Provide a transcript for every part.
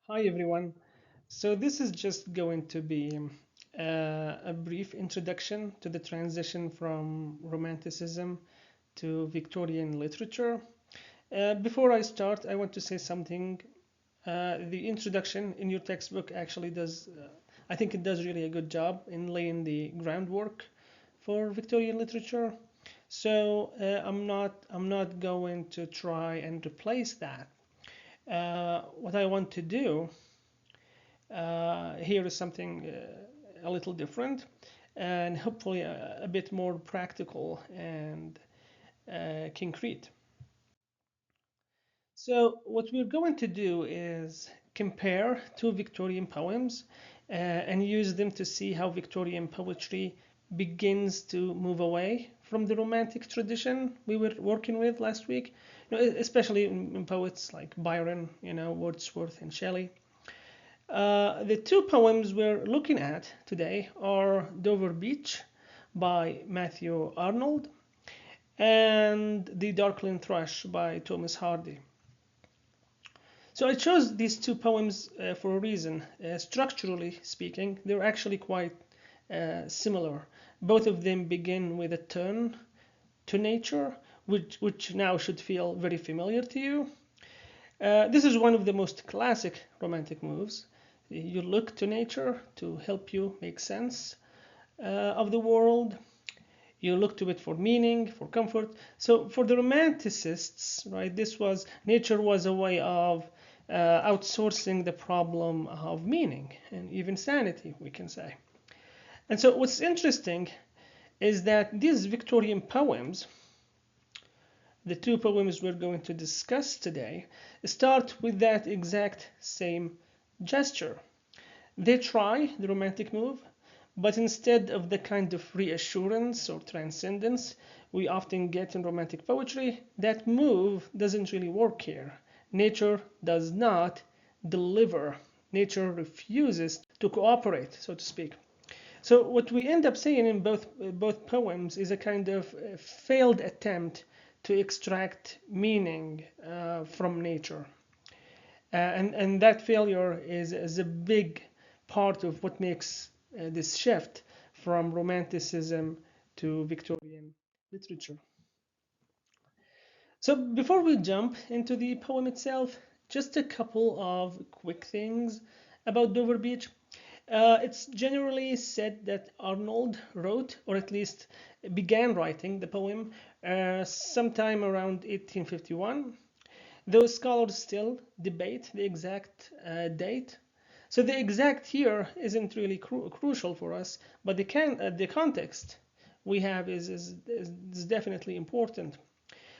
Hi everyone. So this is just going to be a brief introduction to the transition from Romanticism to Victorian literature. Before I start, I want to say something. The introduction in your textbook actually does, I think it does really a good job in laying the groundwork for Victorian literature. So I'm not going to try and replace that. What I want to do here is something a little different and hopefully a bit more practical and concrete. So what we're going to do is compare two Victorian poems and use them to see how Victorian poetry begins to move away from the romantic tradition we were working with last week, especially in poets like Byron, Wordsworth and Shelley. The two poems we're looking at today are Dover Beach by Matthew Arnold and The Darkling Thrush by Thomas Hardy. So I chose these two poems for a reason. Structurally speaking, they're actually quite similar. Both of them begin with a turn to nature, which now should feel very familiar to you. This is one of the most classic romantic moves. You look to nature to help you make sense of the world. You look to it for meaning, for comfort. So for the romanticists, right, nature was a way of outsourcing the problem of meaning and even sanity, we can say. And so what's interesting is that these Victorian poems, the two poems we're going to discuss today, start with that exact same gesture. They try the romantic move, but instead of the kind of reassurance or transcendence we often get in romantic poetry, that move doesn't really work here. Nature does not deliver. Nature refuses to cooperate, so to speak. So what we end up seeing in both poems is a kind of failed attempt to extract meaning from nature. And that failure is a big part of what makes this shift from Romanticism to Victorian literature. So before we jump into the poem itself, just a couple of quick things about Dover Beach. It's generally said that Arnold wrote, or at least began writing, the poem sometime around 1851. Those scholars still debate the exact date. So the exact year isn't really crucial for us, but the context we have is definitely important.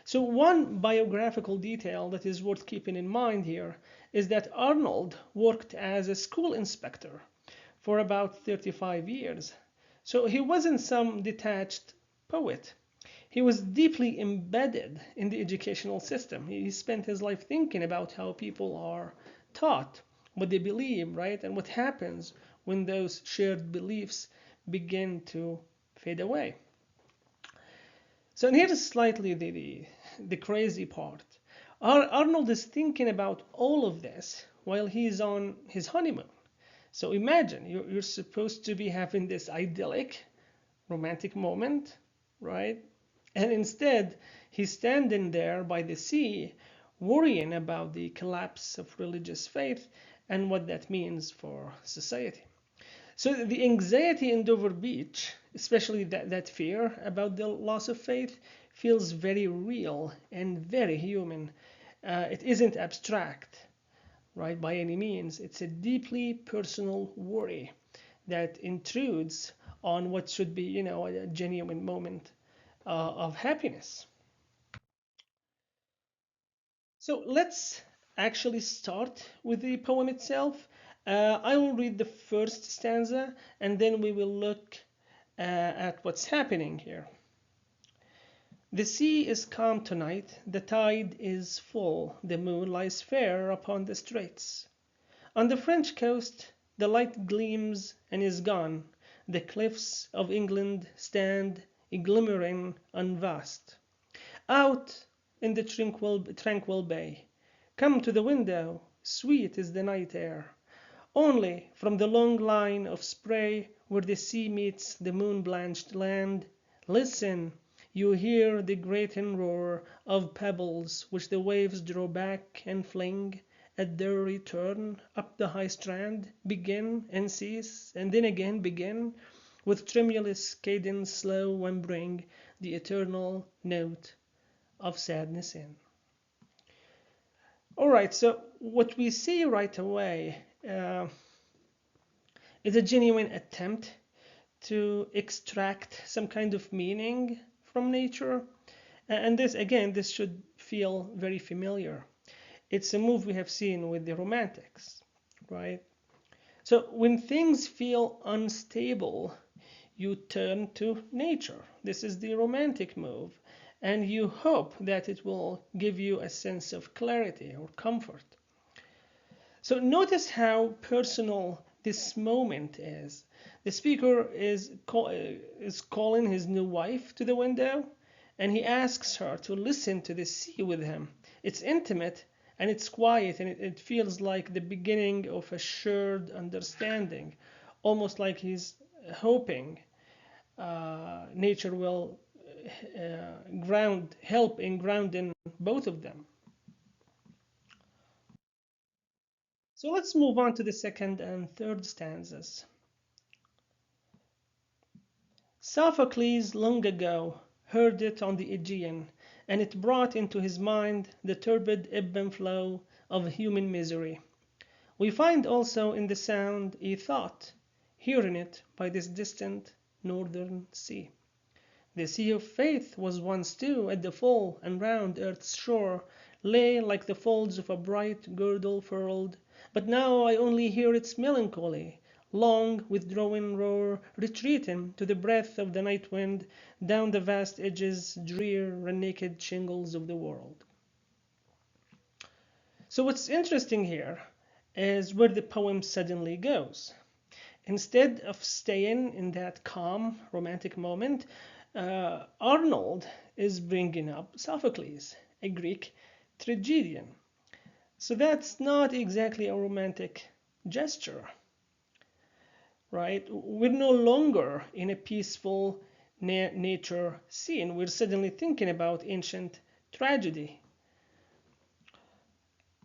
So one biographical detail that is worth keeping in mind here is that Arnold worked as a school inspector for about 35 years. So he wasn't some detached poet. He was deeply embedded in the educational system. He spent his life thinking about how people are taught, what they believe, right? And what happens when those shared beliefs begin to fade away. So and here's slightly the crazy part. Arnold is thinking about all of this while he's on his honeymoon. So imagine you're supposed to be having this idyllic romantic moment, right? And instead, he's standing there by the sea, worrying about the collapse of religious faith and what that means for society. So the anxiety in Dover Beach, especially that fear about the loss of faith, feels very real and very human. It isn't abstract, right, by any means. It's a deeply personal worry that intrudes on what should be, a genuine moment of happiness. So let's actually start with the poem itself. I will read the first stanza and then we will look at what's happening here. The sea is calm tonight, the tide is full, the moon lies fair upon the straits. On the French coast the light gleams and is gone, the cliffs of England stand glimmering and vast. Out in the tranquil bay, come to the window, sweet is the night air. Only from the long line of spray where the sea meets the moon-blanched land, listen, you hear the grating roar of pebbles which the waves draw back and fling at their return up the high strand, begin and cease, and then again begin, with tremulous cadence slow and bring the eternal note of sadness in. All right, so what we see right away is a genuine attempt to extract some kind of meaning from nature. And this, again, this should feel very familiar. It's a move we have seen with the Romantics, right? So when things feel unstable, you turn to nature. This is the romantic move. And you hope that it will give you a sense of clarity or comfort. So notice how personal this moment is. The speaker is calling his new wife to the window, and he asks her to listen to the sea with him. It's intimate and it's quiet, and it feels like the beginning of a shared understanding, almost like he's hoping nature will help in grounding both of them. So let's move on to the second and third stanzas. Sophocles long ago heard it on the Aegean, and it brought into his mind the turbid ebb and flow of human misery. We find also in the sound a thought, hearing it by this distant northern sea. The sea of faith was once too at the full, and round earth's shore lay like the folds of a bright girdle furled, but now I only hear its melancholy, long withdrawing roar, retreating to the breath of the night wind down the vast edges, drear and naked shingles of the world. So what's interesting here is where the poem suddenly goes. Instead of staying in that calm, romantic moment, Arnold is bringing up Sophocles, a Greek tragedian. So that's not exactly a romantic gesture, right? We're no longer in a peaceful nature scene. We're suddenly thinking about ancient tragedy.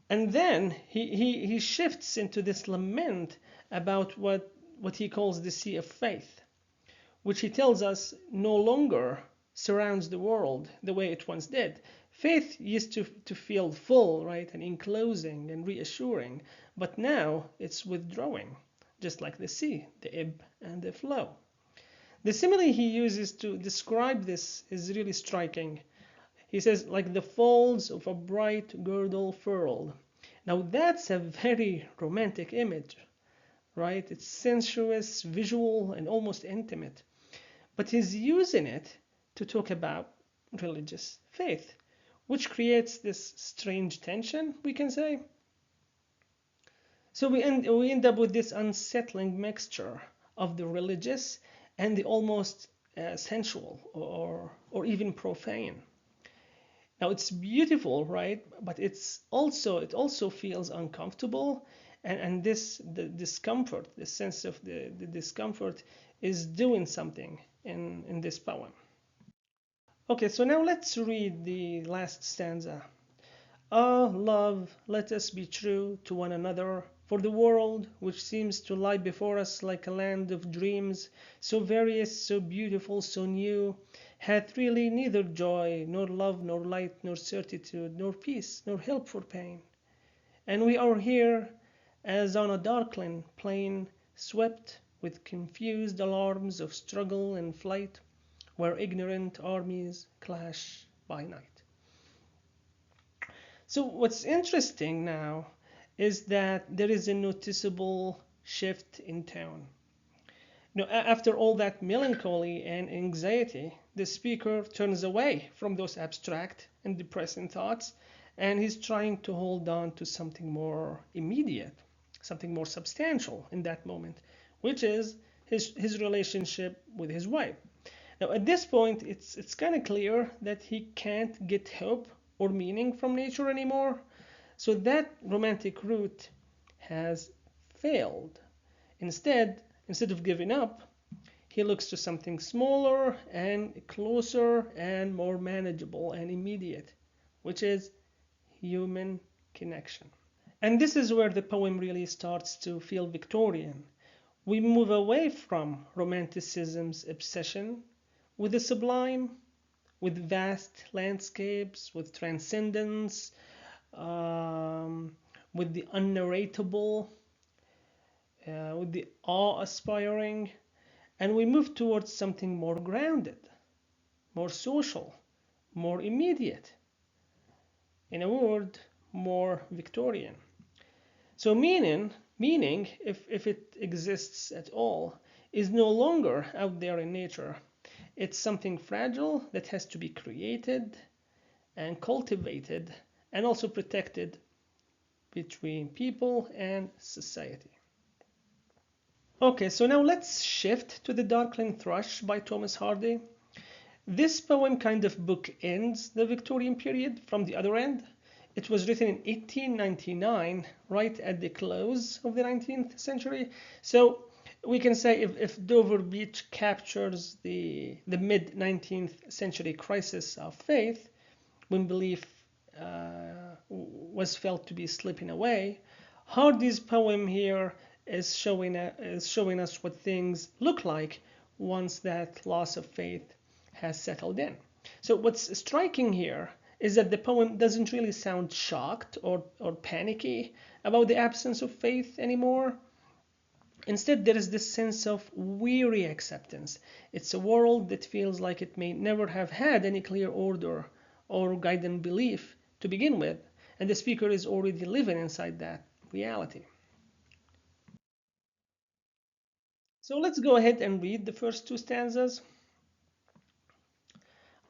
And then he shifts into this lament about what he calls the sea of faith, which he tells us no longer surrounds the world the way it once did. Faith used to feel full, right, and enclosing and reassuring, but now it's withdrawing, just like the sea, the ebb and the flow. The simile he uses to describe this is really striking. He says, like the folds of a bright girdle furled. Now that's a very romantic image, right? It's sensuous, visual, and almost intimate. But he's using it to talk about religious faith, which creates this strange tension, we can say. So we end up with this unsettling mixture of the religious and the almost sensual or even profane. Now it's beautiful, right? But it also feels uncomfortable, and the discomfort, the sense of the discomfort, is doing something in this poem. Okay, so now let's read the last stanza. Ah, love, let us be true to one another, for the world, which seems to lie before us like a land of dreams, so various, so beautiful, so new, hath really neither joy, nor love, nor light, nor certitude, nor peace, nor help for pain. And we are here, as on a darkling plain, swept with confused alarms of struggle and flight, where ignorant armies clash by night. So what's interesting now is that there is a noticeable shift in tone. After all that melancholy and anxiety, the speaker turns away from those abstract and depressing thoughts, and he's trying to hold on to something more immediate, something more substantial in that moment, which is his relationship with his wife. Now, at this point, it's kind of clear that he can't get hope or meaning from nature anymore. So that romantic route has failed. Instead of giving up, he looks to something smaller and closer and more manageable and immediate, which is human connection. And this is where the poem really starts to feel Victorian. We move away from Romanticism's obsession with the sublime, with vast landscapes, with transcendence, with the unnarratable, with the awe-aspiring, and we move towards something more grounded, more social, more immediate. In a word, more Victorian. So meaning, if it exists at all, is no longer out there in nature. It's something fragile that has to be created and cultivated and also protected between people and society. Okay, so now let's shift to the Darkling Thrush by Thomas Hardy. This poem kind of bookends the Victorian period from the other end. It was written in 1899, right at the close of the 19th century. So we can say if Dover Beach captures the mid-19th century crisis of faith, when belief was felt to be slipping away, Hardy's poem here is showing us what things look like once that loss of faith has settled in. So what's striking here is that the poem doesn't really sound shocked or panicky about the absence of faith anymore. Instead, there is this sense of weary acceptance. It's a world that feels like it may never have had any clear order or guiding belief to begin with, and the speaker is already living inside that reality. So let's go ahead and read the first two stanzas.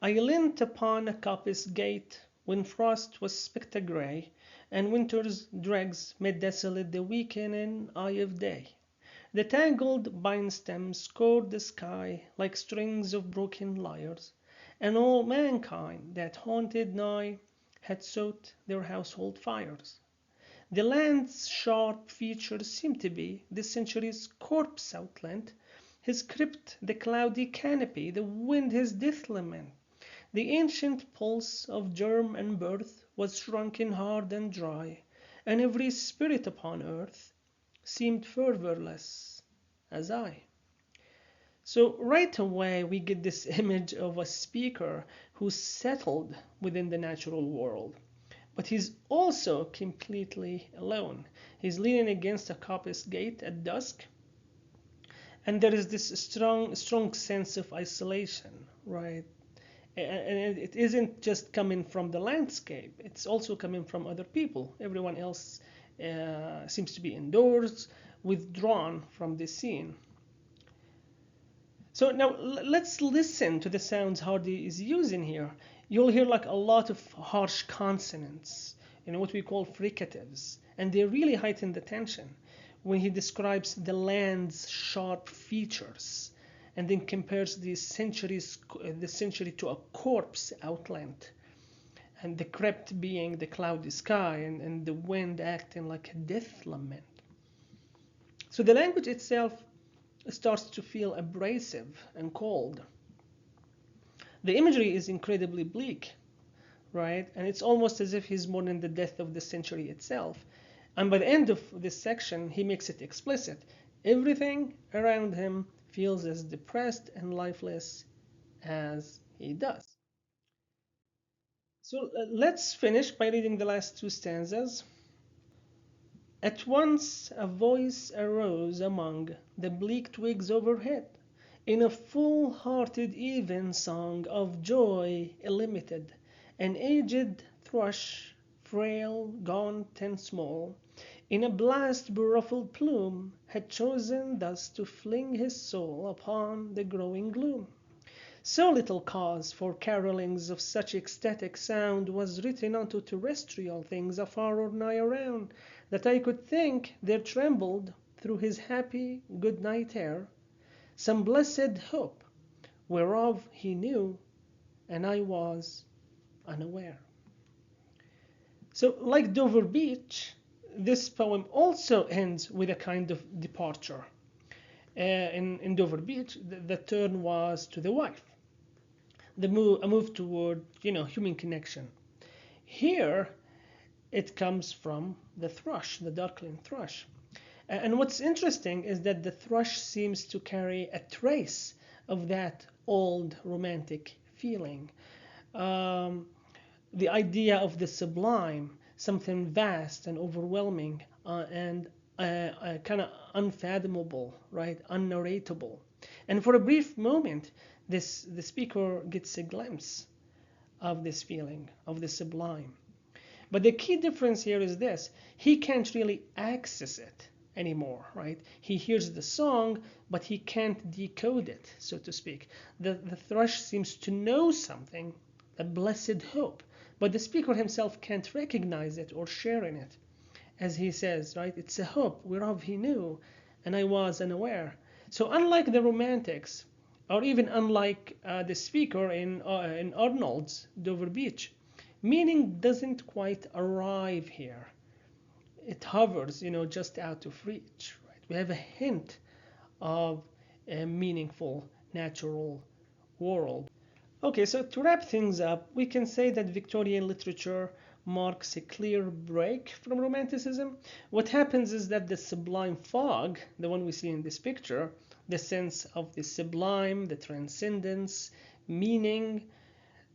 I leant upon a coppice gate when frost was spectre grey, and winter's dregs made desolate the weakening eye of day. The tangled vine stems scored the sky like strings of broken lyres, and all mankind that haunted nigh had sought their household fires. The land's sharp features seemed to be the century's corpse outlined, his crypt the cloudy canopy, the wind his death lament. The ancient pulse of germ and birth was shrunken hard and dry, and every spirit upon earth seemed fervorless as I. So right away we get this image of a speaker who's settled within the natural world. But he's also completely alone. He's leaning against a coppice gate at dusk, and there is this strong sense of isolation, right? And it isn't just coming from the landscape, it's also coming from other people. Everyone else seems to be indoors, withdrawn from the scene. So now let's listen to the sounds Hardy is using here. You'll hear like a lot of harsh consonants, what we call fricatives, and they really heighten the tension when he describes the land's sharp features and then compares the century to a corpse outlined, and the crypt being the cloudy sky and the wind acting like a death lament. So the language itself starts to feel abrasive and cold. The imagery is incredibly bleak, right? And it's almost as if he's mourning the death of the century itself. And by the end of this section, he makes it explicit. Everything around him feels as depressed and lifeless as he does. So let's finish by reading the last two stanzas. At once a voice arose among the bleak twigs overhead, in a full-hearted evensong of joy illimited. An aged thrush, frail, gaunt, and small, in a blast-beruffled plume, had chosen thus to fling his soul upon the growing gloom. So little cause for carolings of such ecstatic sound was written unto terrestrial things afar or nigh around, that I could think there trembled through his happy good-night air some blessed hope, whereof he knew, and I was unaware. So like Dover Beach, this poem also ends with a kind of departure. In Dover Beach, the turn was to the wife, a move toward, human connection. Here, it comes from the thrush, the Darkling Thrush. And what's interesting is that the thrush seems to carry a trace of that old romantic feeling. Um, the idea of the sublime, something vast and overwhelming and kind of unfathomable, right? Unnarratable. And for a brief moment, the speaker gets a glimpse of this feeling, of the sublime. But the key difference here is this: he can't really access it anymore, right? He hears the song, but he can't decode it, so to speak. The thrush seems to know something, a blessed hope, but the speaker himself can't recognize it or share in it. As he says, right? It's a hope whereof he knew, and I was unaware. So unlike the Romantics, or even unlike the speaker in Arnold's Dover Beach, meaning doesn't quite arrive here. It hovers, just out of reach. Right? We have a hint of a meaningful natural world. Okay, so to wrap things up, we can say that Victorian literature marks a clear break from Romanticism. What happens is that the sublime fog, the one we see in this picture, the sense of the sublime, the transcendence, meaning,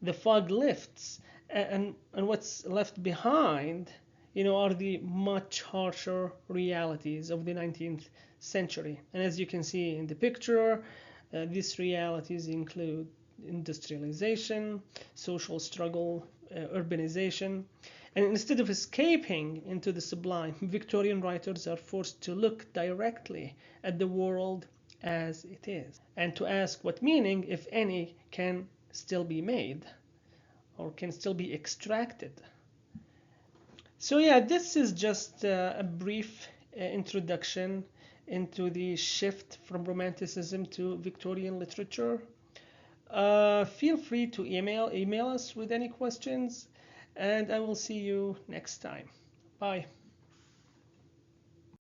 the fog lifts, and what's left behind, are the much harsher realities of the 19th century. And as you can see in the picture, these realities include industrialization, social struggle, urbanization. And instead of escaping into the sublime, Victorian writers are forced to look directly at the world as it is and to ask what meaning, if any, can still be made or can still be extracted. So yeah, this is just a brief introduction into the shift from Romanticism to Victorian literature. Feel free to email us with any questions, and I will see you next time. Bye.